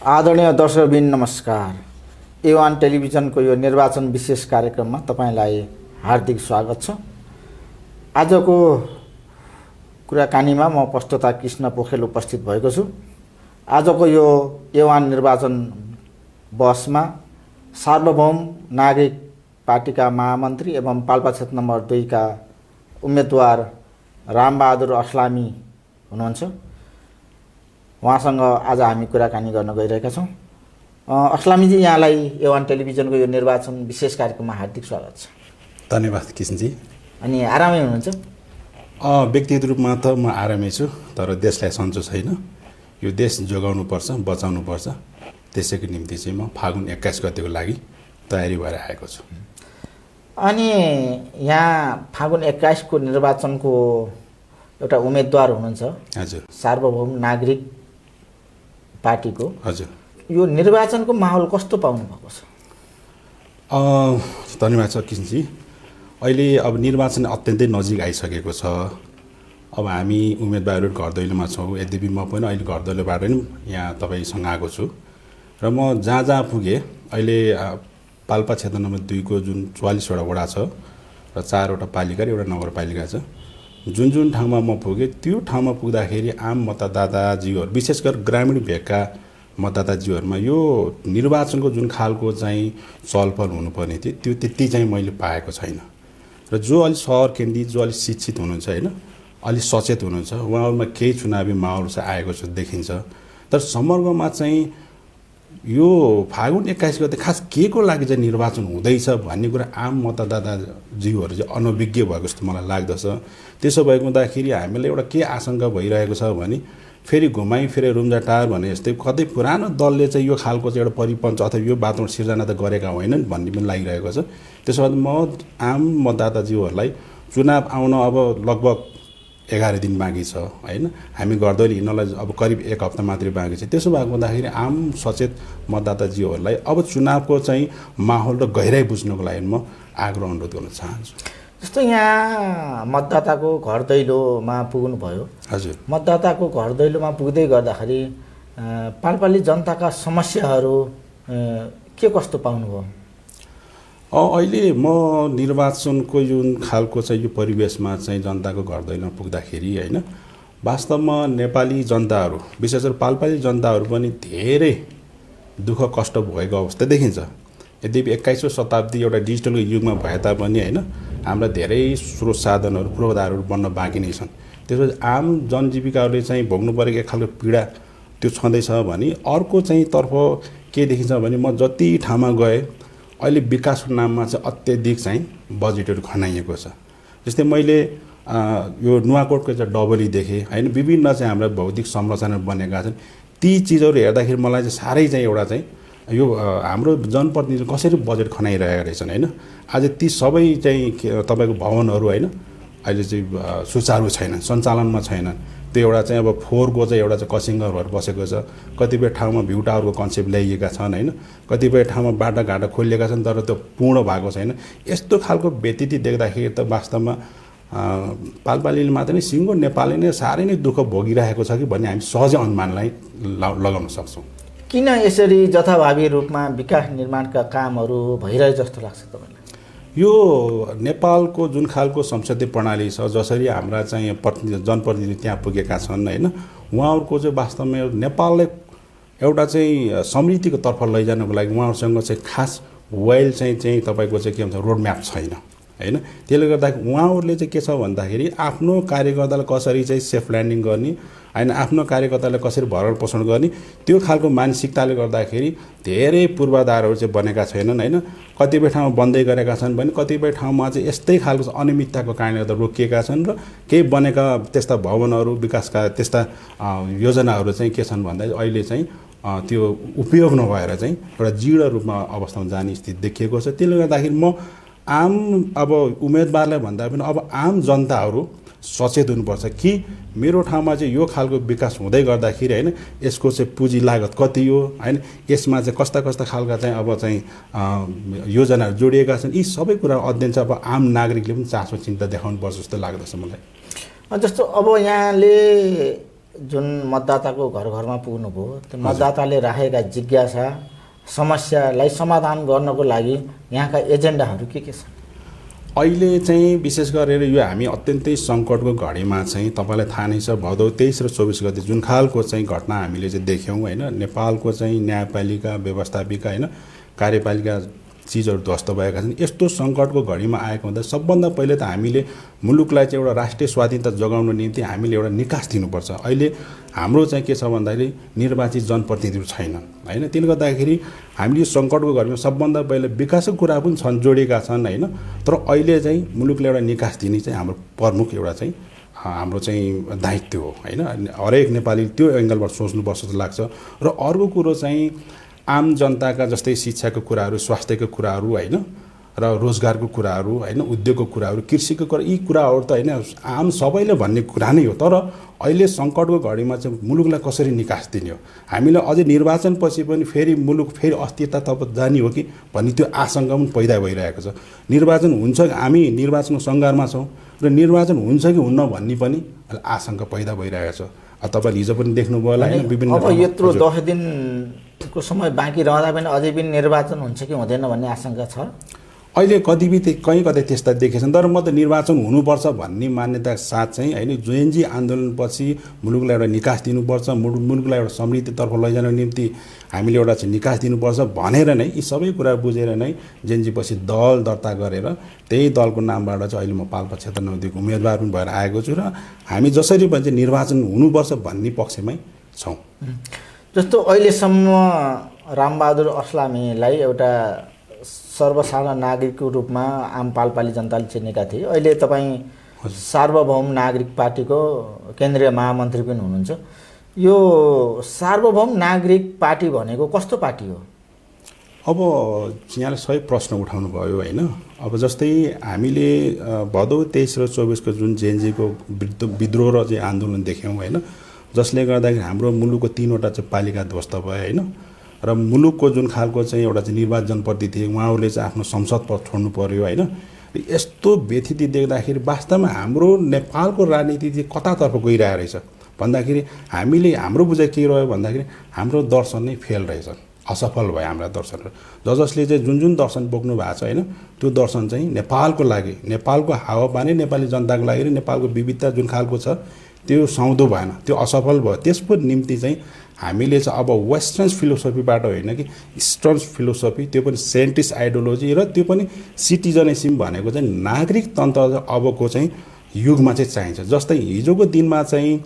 आदरणीय दर्शकबिन नमस्कार। एवान टेलिभिजनको यो निर्वाचन विशेष कार्यक्रममा तपाईलाई हार्दिक स्वागत छ। आजको कुराकानीमा म प्रस्तोता कृष्ण पोखेल उपस्थित भएको छु। आजको यो एवान निर्वाचन बहसमा सार्वभौम नागरिक पार्टीका महामन्त्री एवं पाल्पा क्षेत्र नम्बर 2 का उम्मेदवार रामबहादुर अस्लामी हुनुहुन्छ। उहाँसँग आज हामी कुराकानी गर्न गइरहेका छौँ। अस्लामीजी, यहाँलाई एवान टेलिभिजनको यो निर्वाचन विशेष कार्यक्रममा हार्दिक स्वागत छ। धन्यवाद किशनजी। अनि आरामै हुनुहुन्छ? व्यक्तिगत रूपमा त म आरामै छु, तर देशलाई सन्चो छैन। यो देश जोगाउनुपर्छ, बचाउनुपर्छ। त्यसैको निम्ति चाहिँ म फागुन 21 गतेको लागि तयारी भएर आएको छु। अनि यहाँ फागुन 21 को निर्वाचनको एउटा उम्मेदवार हुनुहुन्छ। हजुर। सार्वभौम नागरिक पार्टीको। हजुर। यो निर्वाचनको माहौल कस्तो पाउनु भएको छ? धन्यवाद छ किशनजी। अहिले अब निर्वाचन अत्यन्तै नजिक आइसकेको छ। अब हामी उम्मेदवारहरू घर दैलोमा छौँ। यद्यपि म पनि अहिले घर दैलोबाट नै यहाँ तपाईँसँग आएको छु र म जहाँ पुगेँ अहिले पाल्पा क्षेत्र नम्बर 2 को जुन 44वटा वडा छ र 4वटा पालिका र एउटा नगरपालिका छ, जुन ठाउँमा म पुगेँ त्यो ठाउँमा पुग्दाखेरि आम मतदाताजीहरू, विशेष गरी ग्रामीण भेगका मतदाताजीहरूमा यो निर्वाचनको जुन खालको चाहिँ छलफल हुनुपर्ने थियो त्यो त्यति चाहिँ मैले पाएको छैन। र जो अलि सहर केन्द्रित, जो अलिक शिक्षित हुनुहुन्छ होइन, अलिक सचेत हुनुहुन्छ, उहाँहरूमा केही चुनावी माहौल चाहिँ आएको छ देखिन्छ। तर समग्रमा चाहिँ यो फागुन 21 गते खास के को लागि चाहिँ निर्वाचन हुँदैछ भन्ने कुरा आम मतदाताजीहरू चाहिँ अनभिज्ञ भएको जस्तो मलाई लाग्दछ। त्यसो भएको हुँदाखेरि हामीलाई एउटा के आशंका भइरहेको छ भने फेरि घुमाइ फिरे रुम्जाटार भने जस्तै कतै पुरानो दलले चाहिँ यो खालको चाहिँ एउटा परिपञ्च अथवा यो वातावरण सिर्जना त गरेका होइनन् भन्ने पनि लागिरहेको छ। त्यसो भए म आम मतदाताजीहरूलाई चुनाव आउन अब लगभग 11 दिन बाँकी छ होइन, हामी गर्दै हिँड्नलाई अब करिब 1 हप्ता मात्रै बाँकी छ। त्यसो भएको हुँदाखेरि आम सचेत मतदाताजीहरूलाई अब चुनावको चाहिँ माहौल र गहिराई बुझ्नको लागि म आग्रह अनुरोध गर्न चाहन्छु। जस्तो यहाँ मतदाताको घर दैलोमा पुग्नुभयो। हजुर। मतदाताको घर दैलोमा पुग्दै गर्दाखेरि पाल्पाली जनताका समस्याहरू के कस्तो पाउनुभयो? अहिले म निर्वाचनको जुन खालको चाहिँ यो परिवेशमा चाहिँ जनताको घर दैलोमा पुग्दाखेरि होइन, वास्तवमा नेपाली जनताहरू, विशेष गरी पाल्पाली जनताहरू पनि धेरै दुःख कष्ट भएको अवस्था देखिन्छ। यद्यपि 21औं शताब्दी एउटा डिजिटलको युगमा भए तापनि होइन, हाम्रा धेरै स्रोत साधनहरू पूर्वाधारहरू बन्न बाँकी नै छन्। त्यसपछि आम जनजीविकाहरूले चाहिँ भोग्नु परेको एक खालको पीडा त्यो छँदैछ भने अर्को चाहिँ तर्फ के देखिन्छ भने म जति ठाउँमा गएँ अहिले विकासको नाममा चाहिँ अत्यधिक चाहिँ बजेटहरू खनाइएको छ। जस्तै मैले यो नुवाकोटको चाहिँ डबली देखेँ होइन, विभिन्न चाहिँ हाम्रा भौतिक संरचनाहरू बनेका छन्। ती चिजहरू हेर्दाखेरि मलाई चाहिँ साह्रै चाहिँ एउटा चाहिँ यो हाम्रो जनप्रतिनिधिले कसरी बजेट खनाइरहेका रहेछन् होइन। आज ती सबै चाहिँ तपाईँको भवनहरू होइन अहिले चाहिँ सुचारू छैनन्, सञ्चालनमा छैनन्। त्यो एउटा चाहिँ अब 4 को चाहिँ एउटा चाहिँ कसिङ्गर भएर बसेको छ। कतिपय ठाउँमा भ्यू टावरको कन्सेप्ट ल्याइएका छन् होइन, कतिपय ठाउँमा बाटाघाटा खोलिएका छन् तर त्यो पूर्ण भएको छैन। यस्तो खालको व्यतिथि देख्दाखेरि त वास्तवमा पाल्पालीले मात्र नै सिङ्गो नेपालले नै साह्रै नै दुःख भोगिरहेको छ कि भन्ने हामी सहजै अनुमानलाई लगाउन सक्छौँ। किन यसरी जथाभावी रूपमा विकास निर्माणका कामहरू भइरहे जस्तो लाग्छ तपाईँलाई? यो नेपालको जुन खालको संसदीय प्रणाली छ, जसरी हाम्रा चाहिँ जनप्रतिनिधि त्यहाँ पुगेका छन् होइन, उहाँहरूको चाहिँ वास्तवमा नेपाललाई एउटा चाहिँ समृद्धिको तर्फ लैजानको लागि उहाँहरूसँग चाहिँ खास वेल चाहिँ तपाईँको चाहिँ के भन्छ रोड म्याप छैन होइन। त्यसले गर्दाखेरि उहाँहरूले चाहिँ के छ भन्दाखेरि आफ्नो कार्यकर्तालाई कसरी चाहिँ सेफ ल्यान्डिङ गर्ने होइन, आफ्नो कार्यकर्तालाई कसरी भरण पोषण गर्ने त्यो खालको मानसिकताले गर्दाखेरि धेरै पूर्वाधारहरू चाहिँ बनेका छैनन् होइन। कतिपय ठाउँमा बन्दै गरेका छन् भने कतिपय ठाउँमा चाहिँ यस्तै खालको अनियमितताको कारणले गर्दा रोकिएका छन् र केही बनेका त्यस्ता भवनहरू विकासका त्यस्ता योजनाहरू चाहिँ के छन् भन्दा अहिले चाहिँ त्यो उपयोग नभएर चाहिँ एउटा जीर्ण रूपमा अवस्थामा जाने स्थिति देखिएको छ। त्यसले गर्दाखेरि म आम अब उम्मेदवारलाई भन्दा पनि अब आम जनताहरू सचेत हुनुपर्छ कि मेरो ठाउँमा चाहिँ यो खालको विकास हुँदै गर्दाखेरि होइन, यसको चाहिँ पुँजी लागत कति हो होइन, यसमा चाहिँ कस्ता खालका चाहिँ अब चाहिँ योजनाहरू जोडिएका छन्, यी सबै कुरा अध्ययन चाहिँ अब आम नागरिकले पनि चासो चिन्ता देखाउनुपर्छ जस्तो लाग्दछ मलाई। जस्तो अब यहाँले जुन मतदाताको घर घरमा पुग्नुभयो त्यो मतदाताले राखेका जिज्ञासा समस्यालाई समाधान गर्नको लागि यहाँका एजेन्डाहरू के छन्? अहिले चाहिँ विशेष गरेर यो हामी अत्यन्तै सङ्कटको घडीमा चाहिँ तपाईँलाई थाहा नै छ भदौ 23 र 24 गते जुन खालको चाहिँ घटना हामीले चाहिँ देख्यौँ होइन, नेपालको चाहिँ न्यायपालिका व्यवस्थापिका होइन कार्यपालिका चिजहरू ध्वस्त भएका छन्। यस्तो सङ्कटको घडीमा आएको हुँदा सबभन्दा पहिले त हामीले मुलुकलाई चाहिँ एउटा राष्ट्रिय स्वाधीनता जोगाउनु निम्ति हामीले एउटा निकास दिनुपर्छ। अहिले हाम्रो चाहिँ के छ भन्दाखेरि निर्वाचित जनप्रतिनिधिहरू छैनन् होइन, त्यसले गर्दाखेरि हामीले यो सङ्कटको घडीमा सबभन्दा पहिले विकासको कुरा पनि छन्, जोडिएका छन् होइन, तर अहिले चाहिँ मुलुकलाई एउटा निकास दिने चाहिँ हाम्रो प्रमुख एउटा चाहिँ हाम्रो चाहिँ दायित्व हो होइन। हरेक नेपाली त्यो एङ्गलबाट सोच्नुपर्छ जस्तो लाग्छ। र अर्को कुरो चाहिँ आम जनताका जस्तै शिक्षाको कुराहरू, स्वास्थ्यको कुराहरू होइन, र रोजगारको कुराहरू होइन, उद्योगको कुराहरू, कृषिको कुरा, यी कुराहरू त होइन आम सबैले भन्ने कुरा नै हो। तर अहिले सङ्कटको घडीमा चाहिँ मुलुकलाई कसरी निकास दिने हो, हामीलाई अझै निर्वाचनपछि पनि फेरि मुलुक फेरि अस्थिरता तब जाने हो कि भन्ने त्यो आशंका पनि पैदा भइरहेको छ। निर्वाचन हुन्छ, हामी निर्वाचनको सङ्घारमा छौँ र निर्वाचन हुन्छ कि हुन्न भन्ने पनि आशंका पैदा भइरहेको छ। तपाईँले हिजो पनि देख्नुभयो होला होइन, विभिन्न अब यत्रो 10 दिनको समय बाँकी रहँदा पनि अझै पनि निर्वाचन हुन्छ कि हुँदैन भन्ने आशंका छ। अहिले कहीँ कतै त्यस्ता देखेछन्, तर म त निर्वाचन हुनुपर्छ भन्ने मान्यताका साथ चाहिँ होइन जेएनजी आन्दोलनपछि मुलुकलाई एउटा निकास दिनुपर्छ, मुलुकलाई एउटा समृद्धितर्फ लैजानको निम्ति हामीले एउटा चाहिँ निकास दिनुपर्छ भनेर नै यी सबै कुरा बुझेर नै जेएनजीपछि दल दर्ता गरेर त्यही दलको नामबाट चाहिँ अहिले म पाल्पा क्षेत्र 9 देखि उम्मेदवार पनि भएर आएको छु र हामी जसरी पनि चाहिँ निर्वाचन हुनुपर्छ भन्ने पक्षमै छौँ। जस्तो अहिलेसम्म रामबहादुर अस्लामीलाई एउटा सर्वसाधारण नागरिकको रूपमा आम पाल्पाली जनताले चिनेका थिए। अहिले तपाईँ सार्वभौम नागरिक पार्टीको केन्द्रीय महामन्त्री पनि हुनुहुन्छ। यो सार्वभौम नागरिक पार्टी भनेको कस्तो पार्टी हो? अब यहाँले सही प्रश्न उठाउनु भयो होइन। अब जस्तै हामीले भदौ 23 र 24 को जुन जेएनजीको विद्रोह र चाहिँ आन्दोलन देख्यौँ होइन, जसले गर्दाखेरि हाम्रो मुलुकको 3वटा चाहिँ पालिका ध्वस्त भयो होइन, र मुलुकको जुन खालको चाहिँ एउटा चाहिँ निर्वाचित जनप्रतिनिधि थिए उहाँहरूले चाहिँ आफ्नो संसद पद छोड्नु पर्यो होइन। यस्तो व्यथिति देख्दाखेरि वास्तवमा हाम्रो नेपालको राजनीति चाहिँ कतातर्फ गइरहेको रहेछ भन्दाखेरि हामीले हाम्रो बुझाइ के रह्यो भन्दाखेरि हाम्रो दर्शन नै फेल रहेछ, असफल भयो हाम्रा दर्शनहरू। जसले चाहिँ जुन दर्शन बोक्नु भएको छ होइन, त्यो दर्शन चाहिँ नेपालको लागि, नेपालको हावापानी, नेपाली जनताको लागि र नेपालको विविधता जुन खालको छ त्यो साउँदो भएन, त्यो असफल भयो। त्यसको निम्ति चाहिँ हामीले चाहिँ अब वेस्टर्न फिलोसफीबाट होइन कि इस्टर्न फिलोसफी, त्यो पनि सेन्टिस्ट आइडियोलोजी र त्यो पनि सिटिजनिज्म भनेको चाहिँ नागरिक तन्त्र अबको चाहिँ युगमा चाहिँ चाहिन्छ। जस्तै हिजोको दिनमा चाहिँ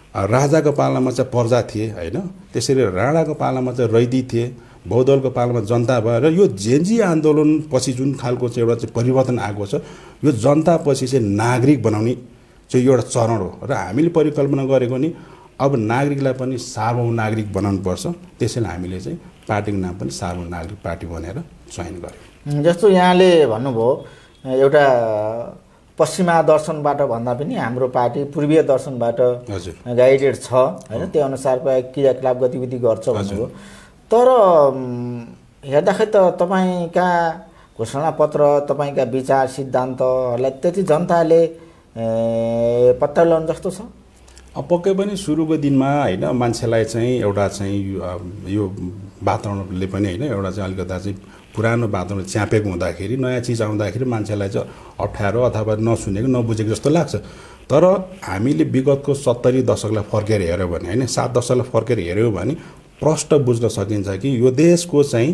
राजाको पालामा चाहिँ प्रजा थिए होइन, त्यसरी राणाको पालामा चाहिँ रैदी थिए, बहुदलको पालामा जनता भयो। र यो जेएनजी आन्दोलनपछि जुन खालको चाहिँ एउटा चाहिँ परिवर्तन आएको छ, यो जनतापछि चाहिँ नागरिक बनाउने चाहिँ एउटा चरण हो। र हामीले परिकल्पना गरेको नि अब नागरिकलाई पनि सार्वभौम नागरिक बनाउनु पर्छ, त्यसैले हामीले चाहिँ पार्टीको नाम पनि सार्वभौम नागरिक पार्टी भनेर चयन गर्यौँ। जस्तो यहाँले भन्नुभयो एउटा पश्चिमा दर्शनबाट भन्दा पनि हाम्रो पार्टी पूर्वीय दर्शनबाट गाइडेड छ होइन, त्यो अनुसारको क्रियाकलाप गतिविधि गर्छ भन्नुभयो। तर हेर्दाखेरि त तपाईँका घोषणापत्र, तपाईँका विचार सिद्धान्तहरूलाई त्यति जनताले पत्ता लगाउनु जस्तो छ? पक्कै पनि सुरुको दिनमा होइन मान्छेलाई चाहिँ एउटा चाहिँ यो वातावरणले पनि होइन एउटा चाहिँ अलिकता चाहिँ पुरानो वातावरण च्यापेको हुँदाखेरि नयाँ चिज आउँदाखेरि मान्छेलाई चाहिँ अप्ठ्यारो अथवा नसुनेको नबुझेको जस्तो लाग्छ। तर हामीले विगतको 70 दशकलाई फर्केर हेऱ्यौँ भने होइन, 7 दशकलाई फर्केर हेऱ्यौँ भने प्रष्ट बुझ्न सकिन्छ कि यो देशको चाहिँ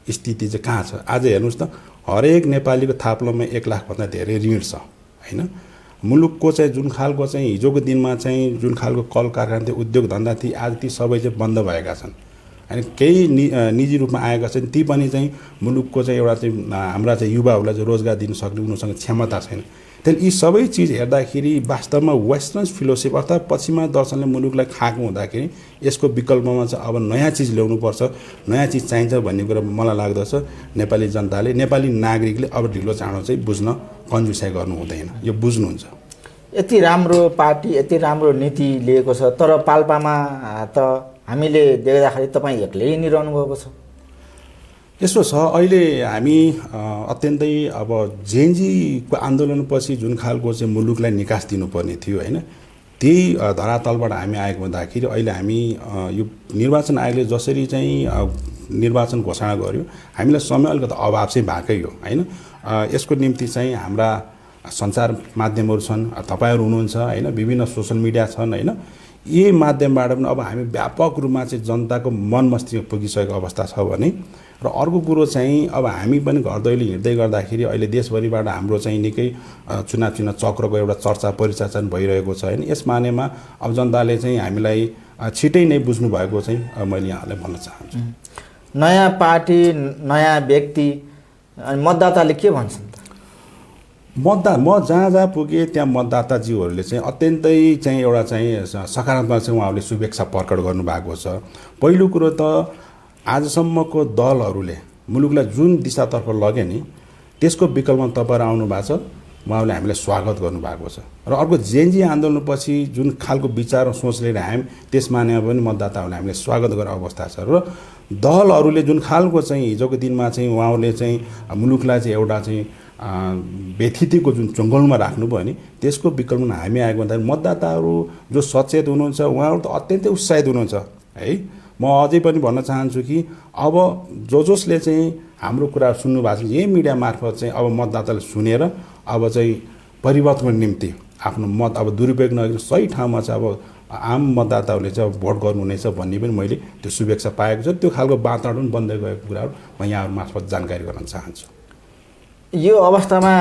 स्थिति चाहिँ कहाँ छ। आज हेर्नुहोस् त, हरेक नेपालीको थाप्लोमा 1 लाखभन्दा धेरै ऋण छ होइन। मुलुकको चाहिँ जुन खालको चाहिँ हिजोको दिनमा चाहिँ जुन खालको कल कारखाना थियो, उद्योग धन्दा थिए, आज ती सबै चाहिँ बन्द भएका छन् होइन। केही निजी रूपमा आएका छन्, ती पनि चाहिँ मुलुकको चाहिँ एउटा चाहिँ हाम्रा चाहिँ युवाहरूलाई चाहिँ रोजगार दिन सक्ने उनीसँग क्षमता छैन। त्यहाँदेखि यी सबै चिज हेर्दाखेरि वास्तवमा वेस्टर्न फिलोसफी अर्थात् पश्चिमा दर्शनले मुलुकलाई खाएको हुँदाखेरि यसको विकल्पमा चाहिँ अब नयाँ चिज ल्याउनुपर्छ, नयाँ चिज चाहिन्छ भन्ने कुरा मलाई लाग्दछ। नेपाली जनताले, नेपाली नागरिकले अब ढिलो चाँडो चाहिँ बुझ्न कन्जुसाइ गर्नु हुँदैन, यो बुझ्नुहुन्छ। यति राम्रो पार्टी, यति राम्रो नीति लिएको छ, तर पाल्पामा त हामीले देख्दाखेरि तपाईँ एक्लै हिँडिरहनु भएको छ। यसो छ, अहिले हामी अत्यन्तै अब जेएनजीको आन्दोलनपछि जुन खालको चाहिँ मुलुकलाई निकास दिनुपर्ने थियो होइन, त्यही धरातलबाट हामी आएको भन्दाखेरि अहिले हामी यो निर्वाचन आयोगले जसरी चाहिँ निर्वाचन घोषणा गर्यो हामीलाई समय अलिकति अभाव चाहिँ भएकै हो होइन। यसको निम्ति चाहिँ हाम्रा सञ्चार माध्यमहरू छन्, तपाईँहरू हुनुहुन्छ होइन, विभिन्न सोसल मिडिया छन् होइन, यही माध्यमबाट पनि अब हामी व्यापक रूपमा चाहिँ जनताको मन मस्तिष्क पुगिसकेको अवस्था छ भने। र अर्को कुरो चाहिँ अब हामी पनि घर दैलो हिँड्दै गर्दाखेरि अहिले देशभरिबाट हाम्रो चाहिँ निकै चुनाव चक्रको एउटा चर्चा परिचर्चा भइरहेको छ होइन। यस मानेमा अब जनताले चाहिँ हामीलाई छिटै नै बुझ्नु भएको चाहिँ मैले यहाँलाई भन्न चाहन्छु। नयाँ पार्टी, नयाँ व्यक्ति, अनि मतदाताले के भन्छन् त? म जहाँ पुगेँ त्यहाँ मतदाताज्यूहरूले चाहिँ अत्यन्तै चाहिँ एउटा चाहिँ सकारात्मक चाहिँ उहाँहरूले शुभेच्छा प्रकट गर्नुभएको छ। पहिलो कुरो त आजसम्मको दलहरूले मुलुकलाई जुन दिशातर्फ लगे नि त्यसको विकल्पमा तपाईँहरू आउनु भएको छ, उहाँहरूले हामीलाई स्वागत गर्नुभएको छ। र अर्को जेएनजी आन्दोलनपछि जुन खालको विचार र सोच लिएर हामी त्यसमा पनि मतदाताहरूले हामीले स्वागत गर्ने अवस्था छ। र दलहरूले जुन खालको चाहिँ हिजोको दिनमा चाहिँ उहाँहरूले चाहिँ मुलुकलाई चाहिँ एउटा चाहिँ व्यथितिको जुन चङ्गलमा राख्नुभयो नि त्यसको विकल्पमा हामी आएको भन्दाखेरि मतदाताहरू जो सचेत हुनुहुन्छ उहाँहरू त अत्यन्तै उत्साहित हुनुहुन्छ है। म अझै पनि भन्न चाहन्छु कि अब जसले चाहिँ हाम्रो कुरा सुन्नु भएको छ यही मिडिया मार्फत चाहिँ अब मतदाताले सुनेर अब चाहिँ परिवर्तनको निम्ति आफ्नो मत अब दुरुपयोग नगरी सही ठाउँमा चाहिँ अब आम मतदाताहरूले चाहिँ अब भोट गर्नुहुनेछ भन्ने पनि मैले त्यो शुभेच्छा पाएको छु। त्यो खालको वातावरण बन्दै गएको कुराहरू म यहाँहरू मार्फत जानकारी गराउन चाहन्छु। यो अवस्थामा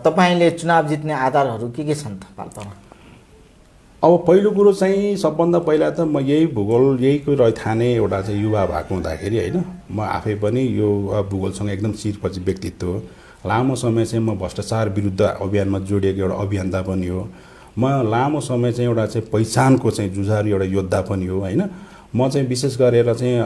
तपाईँले चुनाव जित्ने आधारहरू के छन् त पाल्पामा? अब पहिलो कुरो चाहिँ सबभन्दा पहिला त म यही भूगोल यहीको रैथाने एउटा चाहिँ युवा भएको हुँदाखेरि होइन, म आफै पनि यो भूगोलसँग एकदम चिरपछि व्यक्तित्व हो। लामो समय चाहिँ म भ्रष्टाचार विरुद्ध अभियानमा जोडिएको एउटा अभियन्ता पनि हो। म लामो समय चाहिँ एउटा चाहिँ पहिचानको चाहिँ जुझारु एउटा योद्धा पनि हो होइन। म चाहिँ विशेष गरेर चाहिँ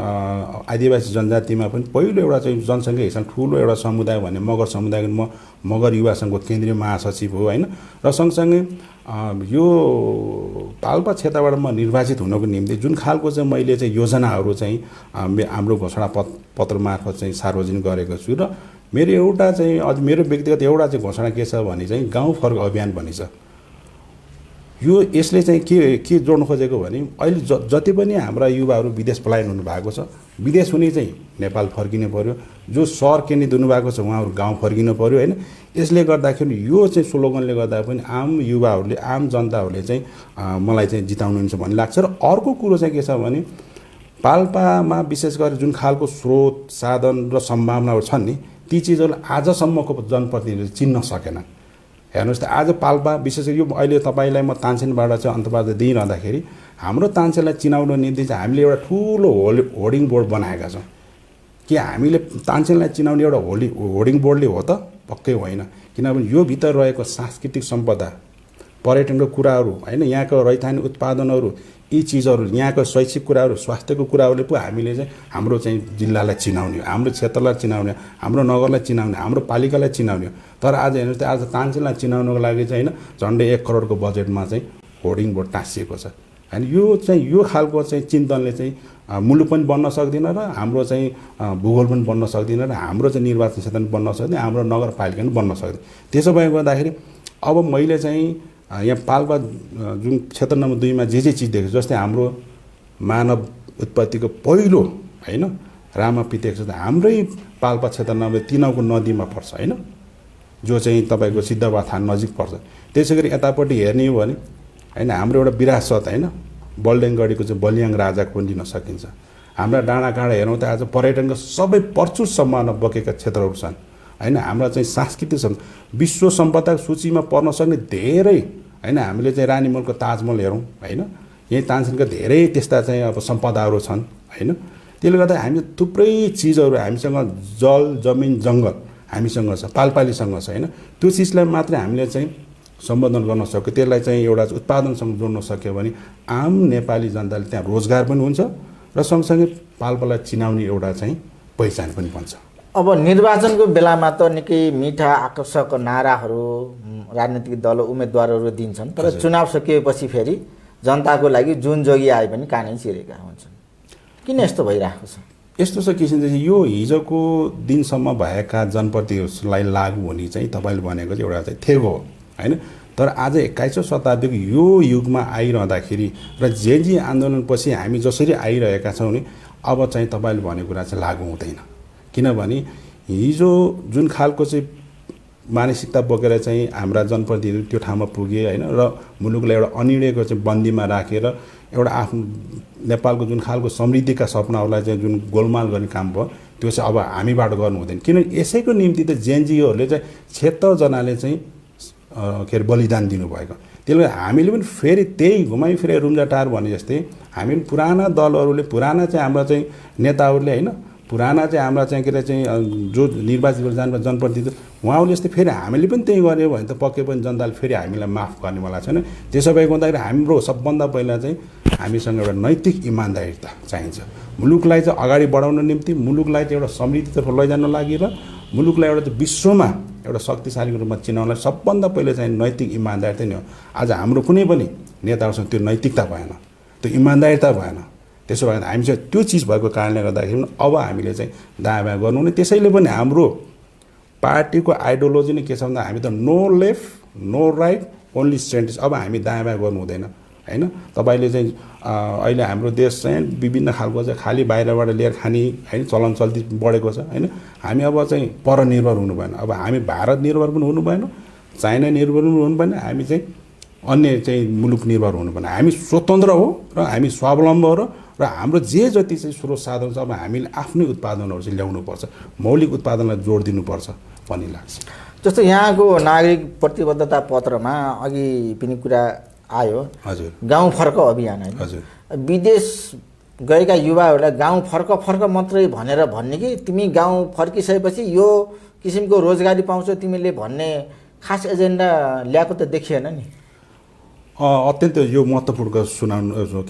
आदिवासी जनजातिमा पनि पहिलो एउटा चाहिँ जनसङ्ख्या हिसाबले ठुलो एउटा समुदाय भने मगर समुदायको म मगर युवा सङ्घको केन्द्रीय महासचिव हो होइन। र सँगसँगै यो पाल्पा क्षेत्रबाट म निर्वाचित हुनको निम्ति जुन खालको चाहिँ मैले चाहिँ योजनाहरू चाहिँ हाम्रो घोषणा पत्र मार्फत चाहिँ सार्वजनिक गरेको छु। र मेरो एउटा चाहिँ अझ मेरो व्यक्तिगत एउटा चाहिँ घोषणा के छ भने चाहिँ गाउँ फर्क अभियान भन्ने छ। यो यसले चाहिँ के जोड्न खोजेको भने अहिले जति पनि हाम्रा युवाहरू विदेश पलायन हुनुभएको छ, विदेश हुने चाहिँ नेपाल फर्किनु पर्यो, जो सहर केन्द्रित हुनुभएको छ उहाँहरू गाउँ फर्किनु पर्यो होइन। यसले गर्दाखेरि यो चाहिँ स्लोगनले गर्दा पनि आम युवाहरूले आम जनताहरूले चाहिँ मलाई चाहिँ जिताउनुहुन्छ भन्ने लाग्छ। र अर्को कुरो चाहिँ के छ भने पाल्पामा विशेष गरी जुन खालको स्रोत साधन र सम्भावनाहरू छन् नि ती चिजहरू आजसम्मको जनप्रतिनिधिले चिन्न सकेनन्। हेर्नुहोस् त आज पाल्पा विशेष गरी यो अहिले तपाईँलाई म तानसेनबाट चाहिँ अन्तर्वार्ता दिइरहँदाखेरि हाम्रो तानसेनलाई चिनाउन निम्ति चाहिँ हामीले एउटा ठुलो होर्डिङ बोर्ड बनाएका छौँ। कि हामीले तानसेनलाई चिनाउने एउटा होर्डिङ बोर्डले हो त? पक्कै होइन। किनभने यो भित्र रहेको सांस्कृतिक सम्पदा, पर्यटनको कुराहरू होइन, यहाँको रैथाने उत्पादनहरू, यी चिजहरू, यहाँको शैक्षिक कुराहरू, स्वास्थ्यको कुराहरूले पो हामीले चाहिँ हाम्रो चाहिँ जिल्लालाई चिनाउने हो, हाम्रो क्षेत्रलाई चिनाउने, हाम्रो नगरलाई चिनाउने, हाम्रो पालिकालाई चिनाउने हो। तर आज हेर्नुहोस् त आज तानसेनलाई चिनाउनको लागि चाहिँ होइन झन्डै 1 करोडको बजेटमा चाहिँ होर्डिङ बोर्ड टाँसिएको छ होइन। यो चाहिँ यो खालको चाहिँ चिन्तनले चाहिँ मुलुक पनि बन्न सक्दैन र हाम्रो चाहिँ भूगोल पनि बन्न सक्दैन र हाम्रो चाहिँ निर्वाचन क्षेत्र पनि बन्न सक्दैन, हाम्रो नगरपालिका पनि बन्न सक्दैन। त्यसो भए गर्दाखेरि अब मैले चाहिँ यहाँ पाल्पा जुन क्षेत्र नम्बर 2 मा जे चिज देखेको छु, जस्तै हाम्रो मानव उत्पत्तिको पहिलो होइन रामापितेको छ हाम्रै पाल्पा क्षेत्र नम्बर 3 को नदीमा पर्छ होइन, जो चाहिँ तपाईँको सिद्धवाथान नजिक पर्छ। त्यसै गरी यतापट्टि हेर्ने हो भने होइन हाम्रो एउटा विरासत होइन बल्डेङगढीको चाहिँ बलियाङ राजाको पनि लिन सकिन्छ। हाम्रा डाँडाकाँडा हेरौँ त आज पर्यटनको सबै प्रचुर सम्भावना बोकेका क्षेत्रहरू छन् होइन। हाम्रा चाहिँ सांस्कृतिक विश्व सम्पदाको सूचीमा पर्न सक्ने धेरै होइन, हामीले चाहिँ रानीमहलको ताजमहल हेरौँ होइन, यहीँ तानसेनका धेरै त्यस्ता चाहिँ अब सम्पदाहरू छन् होइन। त्यसले गर्दा हामी थुप्रै चिजहरू हामीसँग जल जमिन जङ्गल हामीसँग छ, पालपालीसँग छ होइन। त्यो चिजलाई मात्रै हामीले चाहिँ सम्बोधन गर्न सक्यो, त्यसलाई चाहिँ एउटा उत्पादनसँग जोड्न सक्यो भने आम नेपाली जनताले त्यहाँ रोजगार पनि हुन्छ र सँगसँगै पाल्पालाई चिनाउने एउटा चाहिँ पहिचान पनि बन्छ। अब निर्वाचनको बेलामा त निकै मिठा आकर्षक नाराहरू राजनीतिक दल उम्मेदवारहरू दिन्छन्, तर चुनाव सकिएपछि फेरि जनताको लागि जुन जोगी आए पनि कानै चिरेका हुन्छन्। किन यस्तो भइरहेको छ? यस्तो छ किसिमले चाहिँ यो हिजोको दिनसम्म भएका जनप्रतिनिधिलाई लागू हुने चाहिँ तपाईँले भनेको चाहिँ एउटा चाहिँ थेगो हो होइन। तर आज 21औं शताब्दीको यो युगमा आइरहँदाखेरि र जेजी आन्दोलनपछि हामी जसरी आइरहेका छौँ नि, अब चाहिँ तपाईँले भनेको कुरा चाहिँ लागु हुँदैन। किनभने हिजो जुन खालको चाहिँ मानसिकता बोकेर चाहिँ हाम्रा जनप्रतिनिधिहरू त्यो ठाउँमा पुगे होइन, र मुलुकलाई एउटा अनिर्णयको चाहिँ बन्दीमा राखेर एउटा आफ्नो नेपालको जुन खालको समृद्धिका सपनाहरूलाई चाहिँ जुन गोलमाल गर्ने काम भयो, त्यो चाहिँ अब हामीबाट गर्नु हुँदैन। किनभने यसैको निम्ति त जेएनजीओहरूले चाहिँ 76 जनाले चाहिँ के अरे बलिदान दिनुभएको। त्यसले हामीले पनि फेरि त्यही घुमाइफिरे रुम्जाटार भने जस्तै हामी पनि पुराना दलहरूले, पुराना चाहिँ हाम्रा चाहिँ नेताहरूले होइन, पुराना चाहिँ हाम्रा चाहिँ के अरे चाहिँ जो निर्वाचित जानु जनप्रतिनिधि उहाँहरूले जस्तै फेरि हामीले पनि त्यही गऱ्यो भने त पक्कै पनि जनताले फेरि हामीलाई माफ गर्नेवाला छैन। त्यसो भएको हुँदाखेरि हाम्रो सबभन्दा पहिला चाहिँ हामीसँग एउटा नैतिक इमान्दारिता चाहिन्छ। मुलुकलाई चाहिँ अगाडि बढाउन निम्ति, मुलुकलाई चाहिँ एउटा समृद्धितर्फ लैजान लागि र मुलुकलाई एउटा विश्वमा एउटा शक्तिशालीको रूपमा चिनाउनलाई सबभन्दा पहिला चाहिँ नैतिक इमान्दारिता नै हो। आज हाम्रो कुनै पनि नेताहरूसँग त्यो नैतिकता भएन, त्यो इमान्दारिता भएन। त्यसो भए हामी चाहिँ त्यो चिज भएको कारणले गर्दाखेरि अब हामीले चाहिँ दायाँ बायाँ गर्नु हुने। त्यसैले पनि हाम्रो पार्टीको आइडियोलोजी नै के छ भन्दा हामी त no left no right only centrist. अब हामी दायाँ बायाँ गर्नु हुँदैन होइन। तपाईँले चाहिँ अहिले हाम्रो देश चाहिँ विभिन्न खालको चाहिँ खालि बाहिरबाट लिएर खाने होइन चलन चल्ती बढेको छ होइन। हामी अब चाहिँ परनिर्भर हुनु भएन। अब हामी भारत निर्भर पनि हुनु भएन, चाइना निर्भर पनि हुनु भएन, हामी चाहिँ अन्य चाहिँ मुलुक निर्भर हुनु भएन। हामी स्वतन्त्र हो र हामी स्वावलम्ब हो र हाम्रो जे जति चाहिँ स्रोत साधन छ अब हामीले आफ्नै उत्पादनहरू चाहिँ ल्याउनुपर्छ, मौलिक उत्पादनलाई जोड दिनुपर्छ भन्ने लाग्छ। जस्तो यहाँको नागरिक प्रतिबद्धता पत्रमा अघि पनि कुरा आयो, हजुर, गाउँ फर्क अभियान होइन। हजुर, विदेश गएका युवाहरूलाई गाउँ फर्क मात्रै भनेर भन्ने कि तिमी गाउँ फर्किसकेपछि यो किसिमको रोजगारी पाउँछौ तिमीले भन्ने खास एजेन्डा ल्याएको त देखिएन नि। अत्यन्त यो महत्त्वपूर्ण के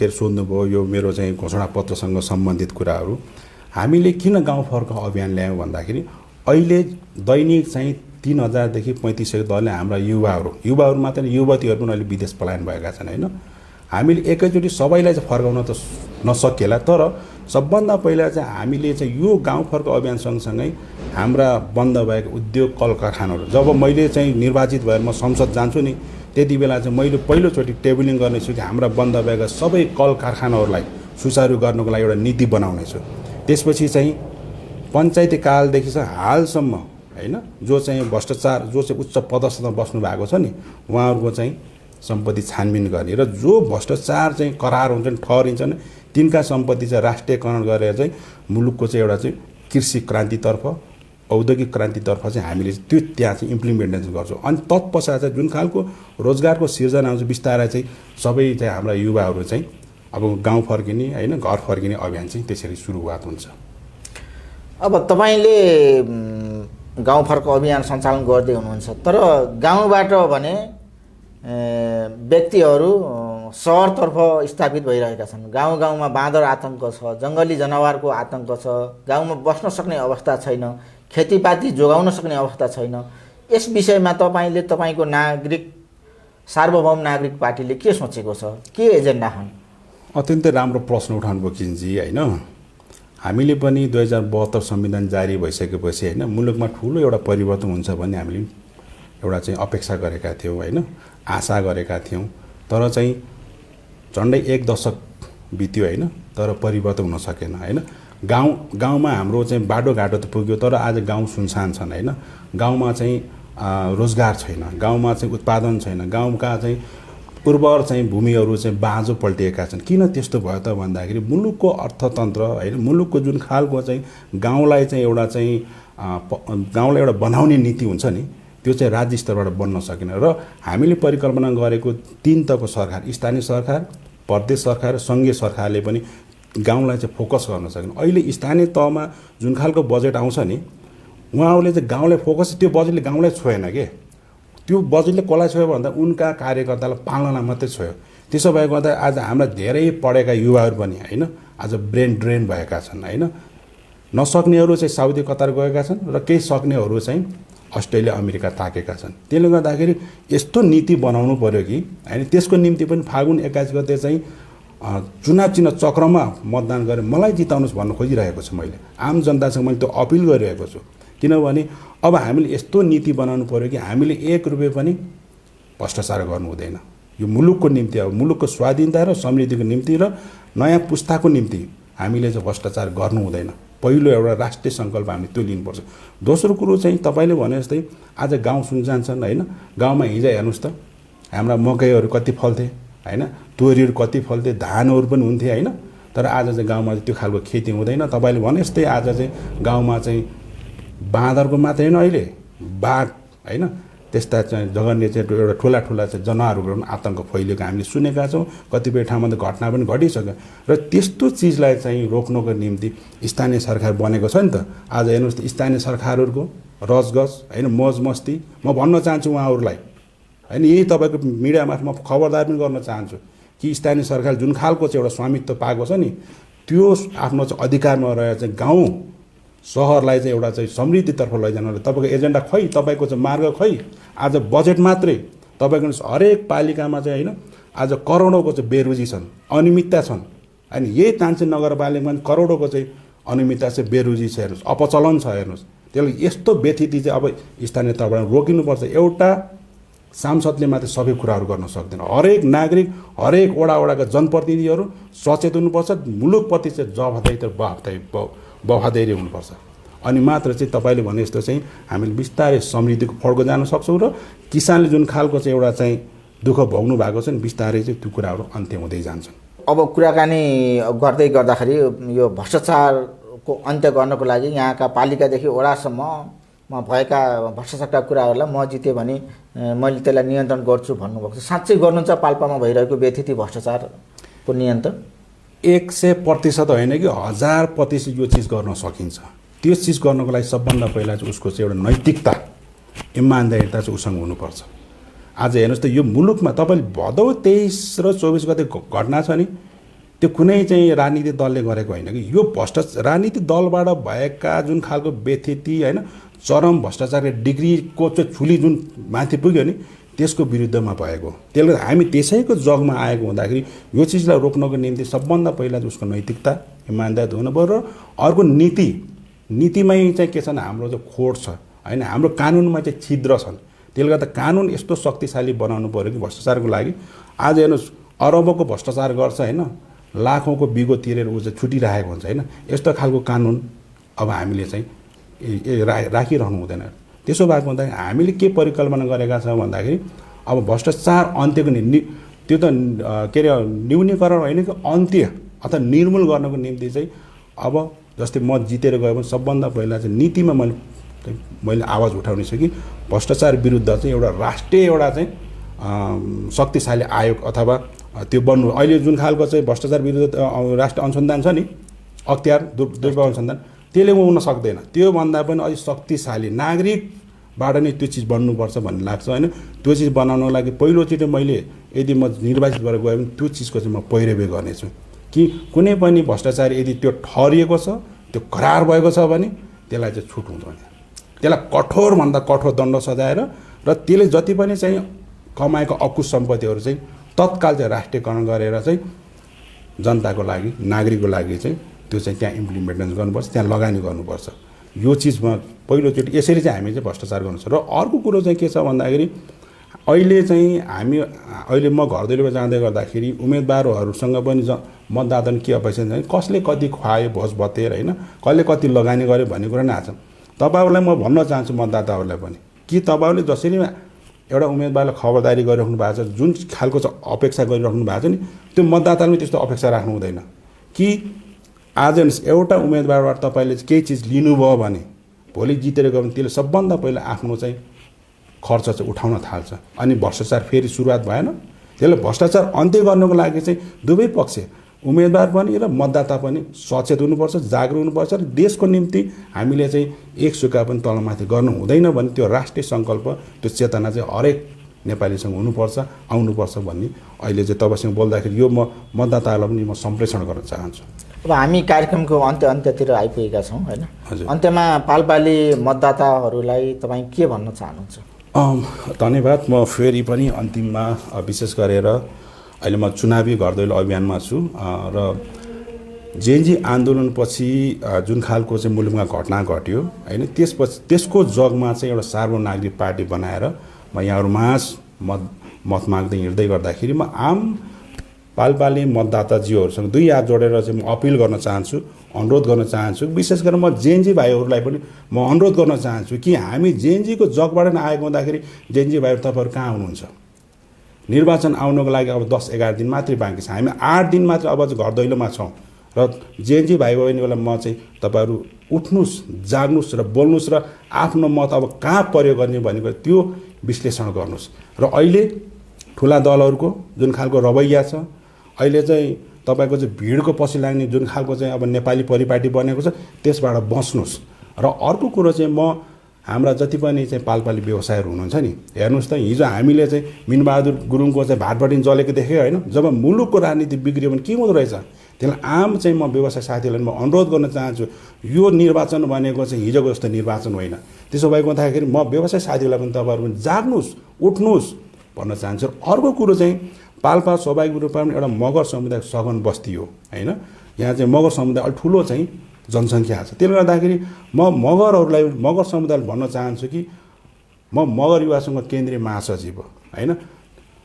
अरे सोध्नुभयो। यो मेरो चाहिँ घोषणापत्रसँग सम्बन्धित कुराहरू। हामीले किन गाउँ फर्क अभियान ल्यायौँ भन्दाखेरि अहिले दैनिक चाहिँ 3000 देखि 3500 दरले हाम्रा युवाहरू मात्र युवतीहरू पनि अहिले विदेश पलायन भएका छन् होइन। हामीले एकैचोटि सबैलाई चाहिँ फर्काउन त नसकिएला, तर सबभन्दा पहिला चाहिँ हामीले चाहिँ यो गाउँ फर्क अभियान सँगसँगै हाम्रा बन्द भएका उद्योग कल कारखानाहरू, जब मैले चाहिँ निर्वाचित भएर म संसद जान्छु नि त्यति बेला चाहिँ मैले पहिलोचोटि टेबलिङ गर्नेछु कि हाम्रा बन्द भएका सबै कल कारखानाहरूलाई सुचारू गर्नको लागि एउटा नीति बनाउनेछु। त्यसपछि चाहिँ पञ्चायती कालदेखि चाहिँ हालसम्म होइन जो चाहिँ भ्रष्टाचार, जो चाहिँ उच्च पदस्थमा बस्नु भएको छ नि उहाँहरूको चाहिँ सम्पत्ति छानबिन गर्ने र जो भ्रष्टाचार चाहिँ करार हुन्छन्, ठहरिन्छन्, तिनका सम्पत्ति चाहिँ राष्ट्रियकरण गरेर चाहिँ मुलुकको चाहिँ एउटा चाहिँ कृषि क्रान्तितर्फ, औद्योगिक क्रान्तितर्फ चाहिँ हामीले त्यो त्यहाँ चाहिँ इम्प्लिमेन्टेसन गर्छौँ। अनि तत्पश्चात चाहिँ जुन खालको रोजगारको सिर्जना हुन्छ बिस्तारै चाहिँ सबै चाहिँ हाम्रा युवाहरू चाहिँ अब गाउँ फर्किने होइन घर फर्किने अभियान चाहिँ त्यसरी सुरुवात हुन्छ। अब तपाईँले गाउँ फर्क अभियान सञ्चालन गर्दै हुनुहुन्छ, तर गाउँबाट भने व्यक्तिहरू सहरतर्फ स्थापित भइरहेका छन्। गाउँ गाउँमा बाँदर आतङ्क छ, जङ्गली जनावरको आतङ्क छ, गाउँमा बस्न सक्ने अवस्था छैन, खेतीपाती जोगाउन सक्ने अवस्था छैन। यस विषयमा तपाईँले तपाईँको नागरिक सार्वभौम नागरिक पार्टीले के सोचेको छ, के एजेन्डा छन्? अत्यन्तै राम्रो प्रश्न उठाउनुभयो किन्जी होइन। हामीले पनि 2072 संविधान जारी भइसकेपछि होइन मुलुकमा ठुलो एउटा परिवर्तन हुन्छ भन्ने हामीले एउटा चाहिँ अपेक्षा गरेका थियौँ होइन, आशा गरेका थियौँ। तर चाहिँ झन्डै 1 दशक बित्यो होइन, तर परिवर्तन हुन सकेन होइन। गाउँमा हाम्रो चाहिँ बाटोघाटो त पुग्यो, तर आज गाउँ सुनसान छन् होइन। गाउँमा चाहिँ रोजगार छैन, गाउँमा चाहिँ उत्पादन छैन, गाउँका चाहिँ उर्वर चाहिँ भूमिहरू चाहिँ बाँझो पल्टिएका छन्। किन त्यस्तो भयो त भन्दाखेरि मुलुकको अर्थतन्त्र होइन, मुलुकको जुन खालको चाहिँ गाउँलाई चाहिँ एउटा चाहिँ गाउँलाई एउटा बनाउने नीति हुन्छ नि त्यो चाहिँ राज्य स्तरबाट बन्न सकेन। र हामीले परिकल्पना गरेको 3 तहको सरकार, स्थानीय सरकार, प्रदेश सरकार र सङ्घीय सरकारले पनि गाउँलाई चाहिँ फोकस गर्न सकेन। अहिले स्थानीय तहमा जुन खालको बजेट आउँछ नि उहाँहरूले चाहिँ गाउँलाई फोकस, त्यो बजेटले गाउँलाई छोएन के, त्यो बजेटले कसलाई छोयो भन्दा उनका कार्यकर्तालाई पाल्नलाई मात्रै छोयो। त्यसो भएको हुँदा आज हाम्रा धेरै पढेका युवाहरू पनि होइन आज ब्रेन ड्रेन भएका छन् होइन। नसक्नेहरू चाहिँ साउदी कतार गएका छन् र केही सक्नेहरू चाहिँ अस्ट्रेलिया अमेरिका ताकेका छन्। त्यसले गर्दाखेरि यस्तो नीति बनाउनु पर्यो कि होइन, त्यसको निम्ति पनि फागुन 21 गते चाहिँ चुनाव चिन्ह चक्रमा मतदान गरेर मलाई जिताउनुहोस् भन्न खोजिरहेको छु। मैले आम जनतासँग मैले त्यो अपिल गरिरहेको छु। किनभने अब हामीले यस्तो नीति बनाउनु पर्यो कि हामीले 1 रुपियाँ पनि भ्रष्टाचार गर्नु हुँदैन। यो मुलुकको निम्ति अब मुलुकको स्वाधीनता र समृद्धिको निम्ति र नयाँ पुस्ताको निम्ति हामीले चाहिँ भ्रष्टाचार गर्नु हुँदैन। पहिलो एउटा राष्ट्रिय सङ्कल्प हामीले त्यो लिनुपर्छ। दोस्रो कुरो चाहिँ तपाईँले भने जस्तै आज गाउँ सुनसान होइन, गाउँमा हिजो हेर्नुहोस् त हाम्रा मकैहरू कति फल्थे होइन, तोरीहरू कति फल्थे, धानहरू पनि हुन्थे होइन, तर आज चाहिँ गाउँमा त्यो खालको खेती हुँदैन। तपाईँले भने जस्तै आज चाहिँ गाउँमा चाहिँ बाँदरको मात्रै होइन, अहिले बाघ होइन, त्यस्ता चाहिँ जघन्य चाहिँ एउटा ठुला चाहिँ जनावरहरू पनि आतङ्क फैलिएको हामीले सुनेका छौँ। कतिपय ठाउँमा त घटना पनि घटिसक्यो र त्यस्तो चिजलाई चाहिँ रोक्नको निम्ति स्थानीय सरकार बनेको छ नि त। आज हेर्नुहोस् त स्थानीय सरकारहरूको रजगज होइन, मौज मस्ती म भन्न चाहन्छु उहाँहरूलाई होइन, यही तपाईँको मिडिया मार्फत म खबरदार पनि गर्न चाहन्छु कि स्थानीय सरकार जुन खालको चाहिँ एउटा स्वामित्व पाएको छ नि, त्यो आफ्नो चाहिँ अधिकारमा रहेर चाहिँ गाउँ सहरलाई चाहिँ एउटा चाहिँ समृद्धितर्फ लैजानलाई तपाईँको एजेन्डा खै, तपाईँको चाहिँ मार्ग खै। आज बजेट मात्रै तपाईँको हरेक पालिकामा चाहिँ होइन आज करोडौँको चाहिँ बेरोजी छन्, अनियमितता छन् होइन। यही तानसेन नगरपालिकामा करोडौँको चाहिँ अनियमितता चाहिँ बेरोजी छ, हेर्नुहोस् अपचलन छ हेर्नुहोस्। त्यसले यस्तो व्यथिति चाहिँ अब स्थानीय तहबाट रोकिनुपर्छ। एउटा सांसदले मात्रै सबै कुराहरू गर्न सक्दैन। हरेक नागरिक हरेक वडाका जनप्रतिनिधिहरू सचेत हुनुपर्छ, मुलुकप्रति चाहिँ जवाफदेही वफादारी हुनुपर्छ। अनि मात्र चाहिँ तपाईँले भने जस्तो चाहिँ हामीले बिस्तारै समृद्धिको फड्को जान सक्छौँ र किसानले जुन खालको चाहिँ एउटा चाहिँ दुःख भोग्नु भएको छ नि, बिस्तारै चाहिँ त्यो कुराहरू अन्त्य हुँदै जान्छन्। अब कुराकानी गर्दै गर्दाखेरि यो भ्रष्टाचारको अन्त्य गर्नको लागि यहाँका पालिकादेखि वडासम्ममा भएका भ्रष्टाचारका कुराहरूलाई म जितेँ भने मैले त्यसलाई नियन्त्रण गर्छु भन्नुभएको छ। साँच्चै गर्नुहुन्छ पाल्पामा भइरहेको व्यथिति भ्रष्टाचारको नियन्त्रण? 100% होइन कि 1000% यो चिज गर्न सकिन्छ। त्यो चिज गर्नको लागि सबभन्दा पहिला चाहिँ उसको चाहिँ एउटा नैतिकता इमान्दारिता चाहिँ उसँग हुनुपर्छ। आज हेर्नुहोस् त यो मुलुकमा तपाईँले भदौ 23 र 24 गते घटना छ नि, त्यो कुनै चाहिँ राजनीतिक दलले गरेको होइन कि, यो राजनीतिक दलबाट भएका जुन खालको व्यथिति होइन, चरम भ्रष्टाचारको डिग्रीको चाहिँ छुली जुन माथि पुग्यो नि, त्यसको विरुद्धमा भएको। त्यसले हामी त्यसैको जगमा आएको हुँदाखेरि यो चिजलाई रोक्नको निम्ति सबभन्दा पहिला चाहिँ उसको नैतिकता इमान्दार हुनु पर्यो। र अर्को नीतिमै चाहिँ के छन्, हाम्रो चाहिँ खोट छ होइन, हाम्रो कानुनमा चाहिँ छिद्र छन्। त्यसले गर्दा कानुन यस्तो शक्तिशाली बनाउनु पऱ्यो कि भ्रष्टाचारको लागि। आज हेर्नुहोस् अरबौँको भ्रष्टाचार गर्छ होइन, लाखौँको बिगो तिरेर ऊ चाहिँ छुटिरहेको हुन्छ होइन। यस्तो खालको कानुन अब हामीले चाहिँ राखिरहनु हुँदैन। त्यसो भएको हुँदा हामीले के परिकल्पना गरेका छौँ भन्दाखेरि अब भ्रष्टाचार अन्त्यको त्यो त के अरे न्यूनीकरण होइन कि अन्त्य अथवा निर्मूल गर्नको निम्ति चाहिँ अब जस्तै म जितेर गयो भने सबभन्दा पहिला चाहिँ नीतिमा मैले आवाज उठाउने छु कि भ्रष्टाचार विरुद्ध चाहिँ एउटा राष्ट्रिय एउटा चाहिँ शक्तिशाली आयोग अथवा त्यो बन्नु। अहिले जुन खालको चाहिँ भ्रष्टाचार विरुद्ध राष्ट्रिय अनुसन्धान छ नि, अख्तियार दुर्ग अनुसन्धान, त्यसले हुन सक्दैन। त्योभन्दा पनि अझै शक्तिशाली नागरिकबाट नै त्यो चिज बन्नुपर्छ भन्ने लाग्छ होइन। त्यो चिज बनाउनको लागि पहिलोचोटि मैले यदि म निर्वाचित भएर गएँ भने त्यो चिजको चाहिँ म पैरवी गर्नेछु कि कुनै पनि भ्रष्टाचार यदि त्यो ठहरिएको छ, त्यो करार भएको छ भने त्यसलाई चाहिँ छुट हुँदैन। त्यसलाई कठोरभन्दा कठोर दण्ड सजाएर र त्यसले जति पनि चाहिँ कमाएको अकुश सम्पत्तिहरू चाहिँ तत्काल चाहिँ राष्ट्रियकरण गरेर चाहिँ जनताको लागि नागरिकको लागि चाहिँ त्यो चाहिँ त्यहाँ इम्प्लिमेन्टेसन गर्नुपर्छ, त्यहाँ लगानी गर्नुपर्छ। यो चिजमा पहिलोचोटि यसरी चाहिँ हामी चाहिँ भ्रष्टाचार गर्नुपर्छ। र अर्को कुरो चाहिँ के छ भन्दाखेरि अहिले म घर दैलोमा जाँदै गर्दाखेरि उम्मेदवारहरूसँग पनि मतदाता के अपेक्षा छ, कसले कति खुवायो भोज भतेर होइन, कसले कति लगानी गर्यो भन्ने कुरा नै आएको छ। तपाईँहरूलाई म भन्न चाहन्छु मतदाताहरूलाई पनि कि तपाईँहरूले जसरी एउटा उम्मेदवारलाई खबरदारी गरिराख्नु भएको छ, जुन खालको चाहिँ अपेक्षा गरिराख्नु भएको छ नि, त्यो मतदाताले पनि त्यस्तो अपेक्षा राख्नु हुँदैन कि आज एउटा उम्मेदवारबाट तपाईँले केही चिज लिनुभयो भने भोलि जितेर गयो भने त्यसले सबभन्दा पहिला आफ्नो चाहिँ खर्च चाहिँ उठाउन थाल्छ। अनि भ्रष्टाचार फेरि सुरुवात भएन। त्यसले भ्रष्टाचार अन्त्य गर्नको लागि चाहिँ दुवै पक्ष उम्मेदवार पनि र मतदाता पनि सचेत हुनुपर्छ, जागरुक हुनुपर्छ। र देशको निम्ति हामीले चाहिँ एक सुका पनि तलमाथि गर्नु हुँदैन भने त्यो राष्ट्रिय सङ्कल्प, त्यो चेतना चाहिँ हरेक नेपालीसँग हुनुपर्छ, आउनुपर्छ भन्ने अहिले चाहिँ तपाईँसँग बोल्दाखेरि यो म मतदाताहरूलाई पनि म सम्प्रेषण गर्न चाहन्छु। अब हामी कार्यक्रमको अन्त्यतिर आइपुगेका छौँ होइन। अन्त्यमा पाल्पाली मतदाताहरूलाई तपाईँ के भन्न चाहनुहुन्छ? धन्यवाद। म फेरि पनि अन्तिममा विशेष गरेर अहिले म चुनावी घर दैलो अभियानमा छु र जेएनजी आन्दोलनपछि जुन खालको चाहिँ मुलुकमा घटना घट्यो होइन, त्यसपछि त्यसको जगमा चाहिँ एउटा सार्वनागरिक पार्टी बनाएर म यहाँहरूमाझ मत माग्दै हिँड्दै गर्दाखेरि म आम पाल्पाले मतदाताज्यूहरूसँग दुई हात जोडेर चाहिँ म अपिल गर्न चाहन्छु, अनुरोध गर्न चाहन्छु। विशेष गरेर म जेएनजी भाइहरूलाई पनि म अनुरोध गर्न चाहन्छु कि हामी जेएनजीको जगबाट नै आएको हुँदाखेरि जेएनजी भाइहरू तपाईँहरू कहाँ हुनुहुन्छ? निर्वाचन आउनको लागि अब 10-11 दिन मात्रै बाँकी छ। हामी 8 दिन मात्र अब चाहिँ घर दैलोमा छौँ र जेएनजी भाइ बहिनीहरूलाई म चाहिँ तपाईँहरू उठ्नुहोस्, जाग्नुहोस् र बोल्नुहोस् र आफ्नो मत अब कहाँ प्रयोग गर्ने भनेको त्यो विश्लेषण गर्नुहोस्। र अहिले ठुला दलहरूको जुन खालको रवैया छ, अहिले चाहिँ तपाईँको चाहिँ भिडको पछि लाग्ने जुन खालको चाहिँ अब नेपाली परिपाटी बनेको छ, त्यसबाट बस्नुहोस्। र अर्को कुरो चाहिँ म हाम्रा जति पनि चाहिँ पाल्पाली व्यवसायहरू हुनुहुन्छ नि, हेर्नुहोस् त, हिजो हामीले चाहिँ मिनबहादुर गुरुङको चाहिँ भाटबटिन जलेको देखेँ होइन? जब मुलुकको राजनीति बिग्रियो भने के हुँदो रहेछ? त्यसलाई आम चाहिँ म व्यवसाय साथीहरूलाई म अनुरोध गर्न चाहन्छु, यो निर्वाचन भनेको चाहिँ हिजोको जस्तो निर्वाचन होइन। त्यसो भएको हुँदाखेरि म व्यवसाय साथीहरूलाई पनि तपाईँहरू पनि जाग्नुहोस्, उठ्नुहोस् भन्न चाहन्छु। अर्को कुरो चाहिँ पाल्पा स्वाभाविक रूपमा पनि एउटा मगर समुदाय सघन बस्ती हो होइन? यहाँ चाहिँ मगर समुदाय अलिक ठुलो चाहिँ जनसङ्ख्या छ। त्यसले गर्दाखेरि म मगरहरूलाई, मगर समुदायलाई भन्न चाहन्छु कि म मगर युवासँग केन्द्रीय महासचिव हो होइन?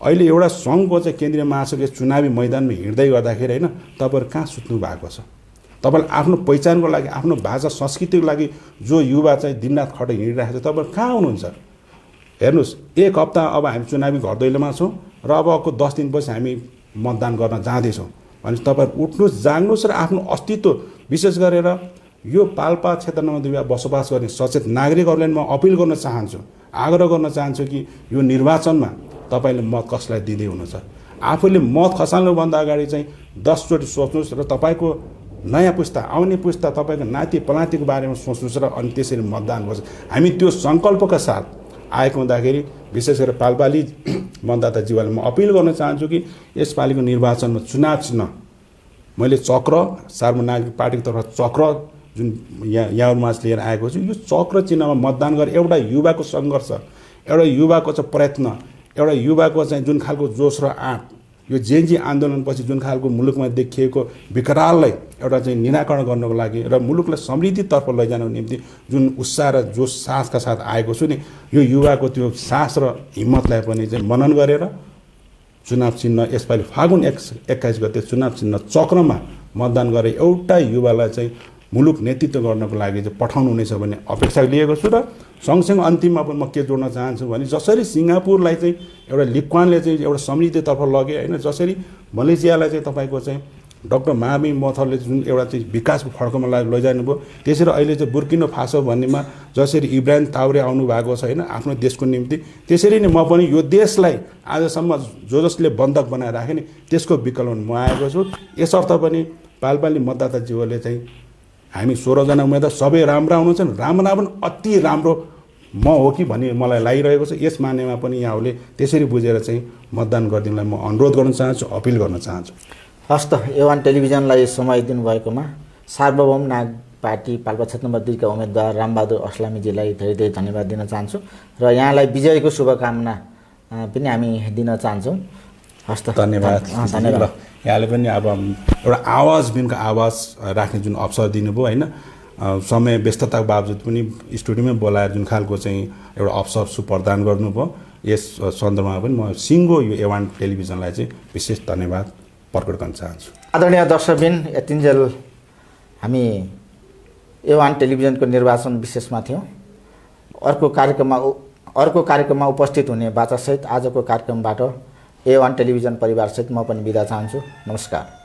अहिले एउटा सङ्घको चाहिँ केन्द्रीय महासचिव चुनावी मैदानमा हिँड्दै गर्दाखेरि होइन, तपाईँहरू कहाँ सुत्नु भएको छ? तपाईँले आफ्नो पहिचानको लागि, आफ्नो भाषा संस्कृतिको लागि जो युवा चाहिँ दिनरात खटेर हिँडिरहेको छ, तपाईँहरू कहाँ हुनुहुन्छ? हेर्नुहोस्, एक हप्ता अब हामी चुनावी घर दैलोमा छौँ र अबको 10 दिनपछि हामी मतदान गर्न जाँदैछौँ भनेपछि तपाईँहरू उठ्नुहोस्, जाग्नुहोस् र आफ्नो अस्तित्व, विशेष गरेर यो पाल्पा क्षेत्र नम्बर 2 बसोबास गर्ने सचेत नागरिकहरूलाई म अपिल गर्न चाहन्छु, आग्रह गर्न चाहन्छु कि यो निर्वाचनमा तपाईँले मत कसलाई दिँदै हुनुहुन्छ? आफूले मत खसाल्नुभन्दा अगाडि चाहिँ 10 चोटि सोच्नुहोस् र तपाईँको नयाँ पुस्ता, आउने पुस्ता, तपाईँको नाति पलातीको बारेमा सोच्नुहोस् र अनि त्यसरी मतदान गर्छ। हामी त्यो सङ्कल्पका साथ आएको हुँदाखेरि विशेष गरेर पाल्पाली मतदाताज्यूहरूलाई म अपिल गर्न चाहन्छु कि यसपालिको निर्वाचनमा चुनाव चिन्ह मैले चक्र, सार्वनागरिक पार्टीको तर्फ चक्र जुन यहाँहरूमा लिएर आएको छु, यो चक्र चिन्हमा मतदान गरेर एउटा युवाको सङ्घर्ष, एउटा युवाको चाहिँ प्रयत्न, एउटा युवाको चाहिँ जुन खालको जोस र आँट, यो जेएनजी आन्दोलनपछि जुन खालको मुलुकमा देखिएको विकराललाई एउटा चाहिँ निराकरण गर्नको लागि र मुलुकलाई समृद्धितर्फ लैजानको निम्ति जुन उत्साह र जोस साहसका साथ आएको छु नि, यो युवाको त्यो साहस र हिम्मतलाई पनि चाहिँ मनन गरेर चुनाव चिन्ह यसपालि फागुन 21 गते चुनाव चिन्ह चक्रमा मतदान गरेर एउटा युवालाई चाहिँ मुलुक नेतृत्व गर्नको लागि चाहिँ पठाउनु हुनेछ भन्ने अपेक्षा लिएको छु। र सँगसँगै अन्तिममा पनि म के जोड्न चाहन्छु भने जसरी सिङ्गापुरलाई चाहिँ एउटा लिक्वानले चाहिँ एउटा समृद्धितर्फ लगे होइन, जसरी मलेसियालाई चाहिँ तपाईँको चाहिँ डाक्टर महावीर मथरले जुन एउटा चाहिँ विकासको फड्कोमा लैजानु भयो, त्यसरी अहिले चाहिँ बुर्किना फासो भन्नेमा जसरी इब्राहिम ताउरे आउनु भएको छ होइन आफ्नो देशको निम्ति, त्यसरी नै म पनि यो देशलाई आजसम्म जसले बन्धक बनाएर राखेँ नि त्यसको विकल्पमा म आएको छु। यसर्थ पनि पाल्पाली मतदाताज्यूहरूले चाहिँ हामी 16 जना उम्मेदवार सबै राम्रा हुनुहुन्छ, राम्रा पनि अति राम्रो म हो कि भन्ने मलाई लागिरहेको छ। यस मानेमा पनि यहाँहरूले त्यसरी बुझेर चाहिँ मतदान गरिदिनलाई म अनुरोध गर्न चाहन्छु, अपिल गर्न चाहन्छु। हस् त, एवान टेलिभिजनलाई समय दिनुभएकोमा सार्वभौम नाग पार्टी पाल्पा क्षेत्र नम्बर 2 का उम्मेदवार रामबहादुर अस्लामीजीलाई धेरै धेरै धन्यवाद दिन चाहन्छु र यहाँलाई विजयको शुभकामना पनि हामी दिन चाहन्छौँ। हस् त, धन्यवाद। धन्यवाद। यहाँले पनि अब एउटा आवाज बिनको आवाज राख्ने जुन अवसर दिनुभयो होइन, समय व्यस्तताको बावजुद पनि स्टुडियोमै बोलाएर जुन खालको चाहिँ एउटा अवसर सुप्रदान गर्नुभयो, यस सन्दर्भमा पनि म सिङ्गो यो एवान टेलिभिजनलाई चाहिँ विशेष धन्यवाद प्रकट गर्न चाहन्छु। आदरणीय दर्शकबिन, यतिन्जेल हामी एवान टेलिभिजनको निर्वाचन विशेषमा थियौँ। अर्को कार्यक्रममा उपस्थित हुने बाचासहित आजको कार्यक्रमबाट एवान टेलिभिजन परिवारसहित म पनि बिदा चाहन्छु। नमस्कार।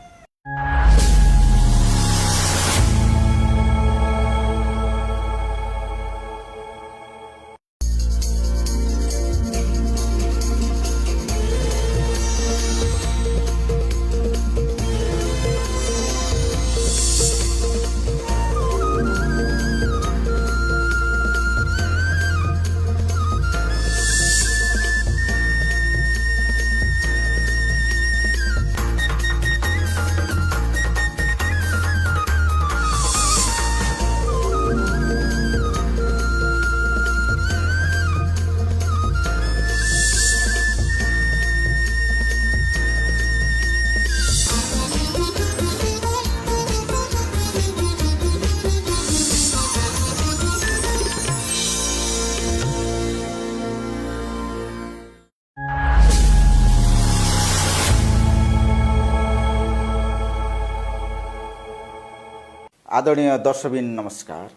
आदरणीय दर्शकबिन नमस्कार।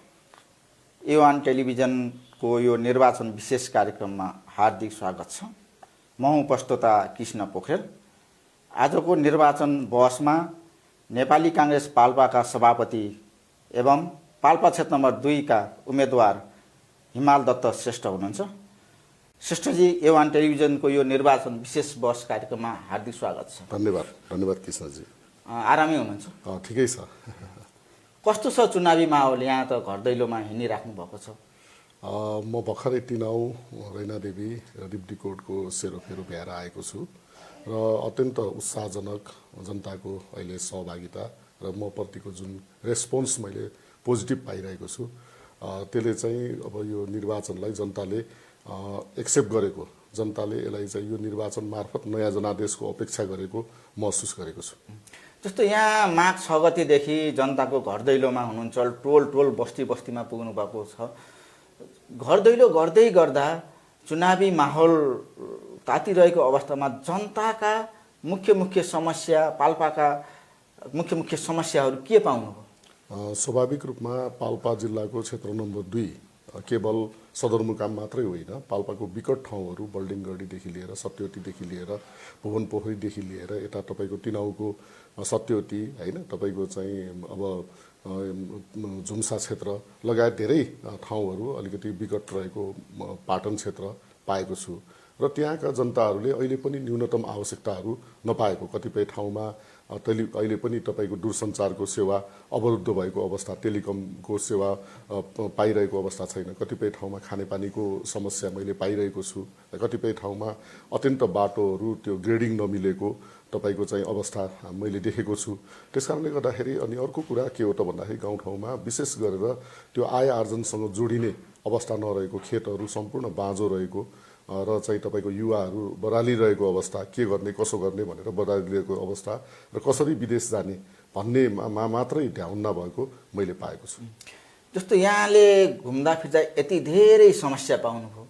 A1 टेलिभिजनको यो निर्वाचन विशेष कार्यक्रममा हार्दिक स्वागत छ। म हुँ प्रस्तोता कृष्ण पोखरेल। आजको निर्वाचन बहसमा नेपाली काङ्ग्रेस पाल्पाका सभापति एवं पाल्पा क्षेत्र नम्बर 2 का उम्मेदवार हिमाल दत्त श्रेष्ठ हुनुहुन्छ। श्रेष्ठजी, A1 टेलिभिजनको यो निर्वाचन विशेष बहस कार्यक्रममा हार्दिक स्वागत छ। धन्यवाद कृष्णजी। आरामै हुनुहुन्छ? ठिकै छ। कस्तो छ चुनावी माहौल? यहाँ त घर दैलोमा हिँडिराख्नु भएको छ। म भर्खरै टिनाउ रैनादेवी र रिब्दीकोटको सेरोफेरो भ्याएर आएको छु र अत्यन्त उत्साहजनक जनताको अहिले सहभागिता र म प्रतिको जुन रेस्पोन्स मैले पोजिटिभ पाइरहेको छु त्यसले चाहिँ अब यो निर्वाचनलाई जनताले एक्सेप्ट गरेको, जनताले यसलाई चाहिँ यो निर्वाचन मार्फत नयाँ जनादेशको अपेक्षा गरेको महसुस गरेको छु। जस्तो यहाँ माघ 6 गतेदेखि जनताको घर दैलोमा हुनुहुन्छ, टोल बस्ती बस्तीमा पुग्नु भएको छ। घर दैलो गर्दै गर्दा चुनावी माहौल तातिरहेको अवस्थामा जनताका मुख्य समस्या, पाल्पाका मुख्य समस्याहरू के पाउनुभयो? स्वाभाविक रूपमा पाल्पा जिल्लाको क्षेत्र नम्बर 2 केवल सदरमुकाम मात्रै होइन, पाल्पाको विकट ठाउँहरू बल्डिङगढीदेखि लिएर सत्यवतीदेखि लिएर भुवन पोखरीदेखि लिएर यता तपाईँको टिनाउको सत्यवती होइन, तपाईँको चाहिँ अब झुम्सा क्षेत्र लगायत धेरै ठाउँहरू अलिकति विकट रहेको पाटन क्षेत्र पाएको छु र त्यहाँका जनताहरूले अहिले पनि न्यूनतम आवश्यकताहरू नपाएको, कतिपय ठाउँमा अहिले पनि तपाईँको दूरसञ्चारको सेवा अवरुद्ध भएको अवस्था, टेलिकमको सेवा पाइरहेको अवस्था छैन, कतिपय ठाउँमा खानेपानीको समस्या मैले पाइरहेको छु, कतिपय ठाउँमा अत्यन्त बाटोहरू त्यो ग्रेडिङ नमिलेको तपाईँको चाहिँ अवस्था मैले देखेको छु। त्यसकारणले गर्दाखेरि अनि अर्को कुरा के हो त भन्दाखेरि गाउँठाउँमा विशेष गरेर त्यो आय आर्जनसँग जोडिने अवस्था नरहेको, खेतहरू सम्पूर्ण बाँझो रहेको र चाहिँ तपाईँको युवाहरू बरालिरहेको अवस्था, के गर्ने कसो गर्ने भनेर बरालिरहेको अवस्था र कसरी विदेश जाने भन्नेमा मात्रै ध्यान नभएको मैले पाएको छु। जस्तो यहाँले घुम्दा फिर्दा यति धेरै समस्या पाउनुभयो,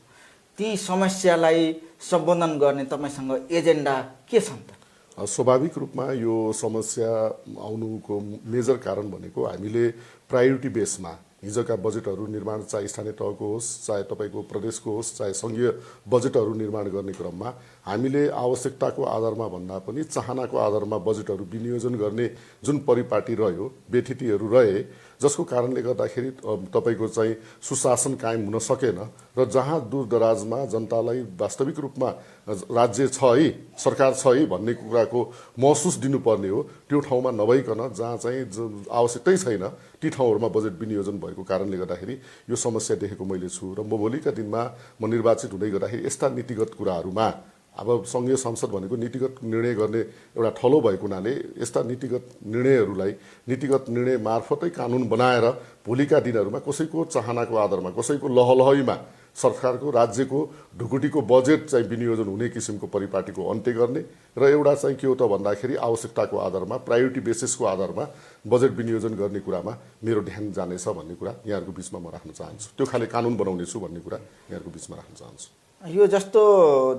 ती समस्यालाई सम्बोधन गर्ने तपाईँसँग एजेन्डा के छन् त? स्वाभाविक रूपमा यो समस्या आउनुको मेजर कारण भनेको हामीले प्रायोरिटी बेसमा हिजोका बजेटहरू निर्माण, चाहे स्थानीय तहको होस्, चाहे तपाईँको प्रदेशको होस्, चाहे सङ्घीय बजेटहरू निर्माण गर्ने क्रममा हामीले आवश्यकताको आधारमा भन्दा पनि चाहनाको आधारमा बजेटहरू विनियोजन गर्ने जुन परिपाटी रह्यो, व्यथितिहरू रहे, जसको कारणले गर्दाखेरि तपाईँको चाहिँ सुशासन कायम हुन सकेन र जहाँ दूरदराजमा जनतालाई वास्तविक रूपमा राज्य छ है, सरकार छ है भन्ने कुराको महसुस दिनुपर्ने हो, त्यो ठाउँमा नभइकन जहाँ चाहिँ आवश्यकतै छैन ती ठाउँहरूमा बजेट विनियोजन भएको कारणले गर्दाखेरि यो समस्या देखेको मैले छु र म भोलिका दिनमा म निर्वाचित हुँदै गर्दाखेरि यस्ता नीतिगत कुराहरूमा, अब सङ्घीय संसद भनेको नीतिगत निर्णय गर्ने एउटा ठलो भएको हुनाले यस्ता नीतिगत निर्णय मार्फतै कानुन बनाएर भोलिका दिनहरूमा कसैको चाहनाको आधारमा, कसैको लहलहैमा सरकारको राज्यको ढुकुटीको बजेट चाहिँ विनियोजन हुने किसिमको परिपाटीको अन्त्य गर्ने र एउटा चाहिँ के हो त भन्दाखेरि आवश्यकताको आधारमा, प्रायोरिटी बेसिसको आधारमा बजेट विनियोजन गर्ने कुरामा मेरो ध्यान जानेछ भन्ने कुरा यहाँहरूको बिचमा म राख्न चाहन्छु। त्यो खाले कानुन बनाउनेछु भन्ने कुरा यहाँहरूको बिचमा राख्न चाहन्छु। यो जस्तो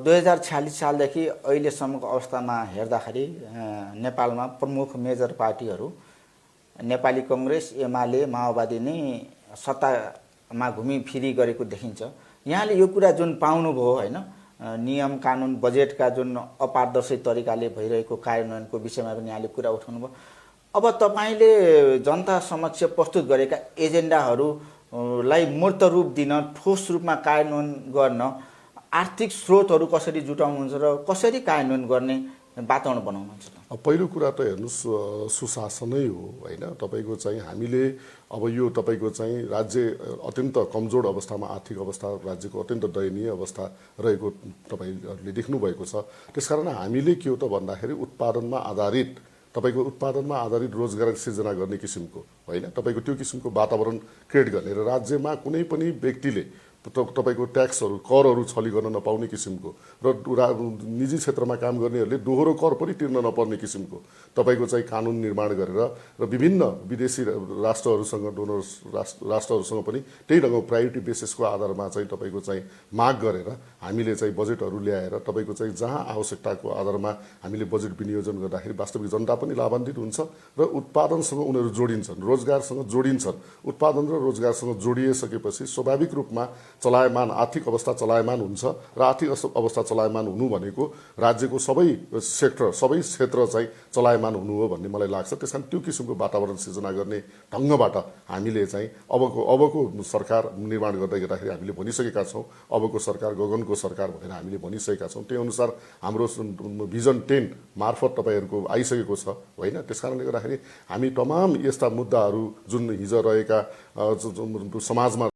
2046 सालदेखि अहिलेसम्मको अवस्थामा हेर्दाखेरि नेपालमा प्रमुख मेजर पार्टीहरू नेपाली कङ्ग्रेस, एमाले, माओवादी नै सत्तामा घुमिफिरी गरेको देखिन्छ। यहाँले यो कुरा जुन पाउनुभयो होइन, नियम कानुन बजेटका जुन अपारदर्शी तरिकाले भइरहेको कार्यान्वयनको विषयमा पनि यहाँले कुरा उठाउनुभयो। अब तपाईँले जनता समक्ष प्रस्तुत गरेका एजेन्डाहरूलाई मूर्त रूप दिन, ठोस रूपमा कार्यान्वयन गर्न आर्थिक स्रोतहरू कसरी जुटाउनुहुन्छ र कसरी कार्यान्वयन गर्ने वातावरण बनाउनुहुन्छ? पहिलो कुरा त हेर्नुहोस्, सुशासनै हो होइन। तपाईँको चाहिँ हामीले अब यो तपाईँको चाहिँ राज्य अत्यन्त कमजोर अवस्थामा, आर्थिक अवस्था राज्यको अत्यन्त दयनीय अवस्था रहेको तपाईँहरूले देख्नुभएको छ। त्यसकारण हामीले के हो त भन्दाखेरि उत्पादनमा आधारित रोजगार सिर्जना गर्ने किसिमको होइन, तपाईँको त्यो किसिमको वातावरण क्रिएट गर्ने र राज्यमा कुनै पनि व्यक्तिले तपाईँको ट्याक्सहरू करहरू छली गर्न नपाउने किसिमको र निजी क्षेत्रमा काम गर्नेहरूले दोहोरो कर पनि तिर्न नपर्ने किसिमको तपाईँको चाहिँ कानुन निर्माण गरेर र विभिन्न विदेशी राष्ट्रहरूसँग डोनर राष्ट्रहरूसँग पनि त्यही ढङ्गको प्रायोरिटी बेसिसको आधारमा चाहिँ तपाईँको चाहिँ माग गरेर हामीले चाहिँ बजेटहरू ल्याएर तपाईँको चाहिँ जहाँ आवश्यकताको आधारमा हामीले बजेट विनियोजन गर्दाखेरि वास्तविक जनता पनि लाभान्वित हुन्छ र उत्पादनसँग उनीहरू जोडिन्छन्, रोजगारसँग जोडिन्छन्। उत्पादन र रोजगारसँग जोडिसकेपछि स्वाभाविक रूपमा चलायमान आर्थिक अवस्था चलायमान हुन्छ र आर्थिक अवस्था चलायमान हुनु भनेको राज्यको सबै सेक्टर सबै क्षेत्र चाहिँ चलायमान हुनु हो भन्ने मलाई लाग्छ। त्यसकारण त्यो किसिमको वातावरण सिर्जना गर्ने ढङ्गबाट हामीले चाहिँ अबको सरकार निर्माण गर्दै गर्दाखेरि हामीले भनिसकेका छौँ, अबको सरकार गगनको सरकार भनेर हामीले भनिसकेका छौँ। त्यही अनुसार हाम्रो भिजन 10 मार्फत तपाईँहरूको आइसकेको छ होइन। त्यस कारणले गर्दाखेरि हामी तमाम यस्ता मुद्दाहरू जुन हिजो रहेका समाजमा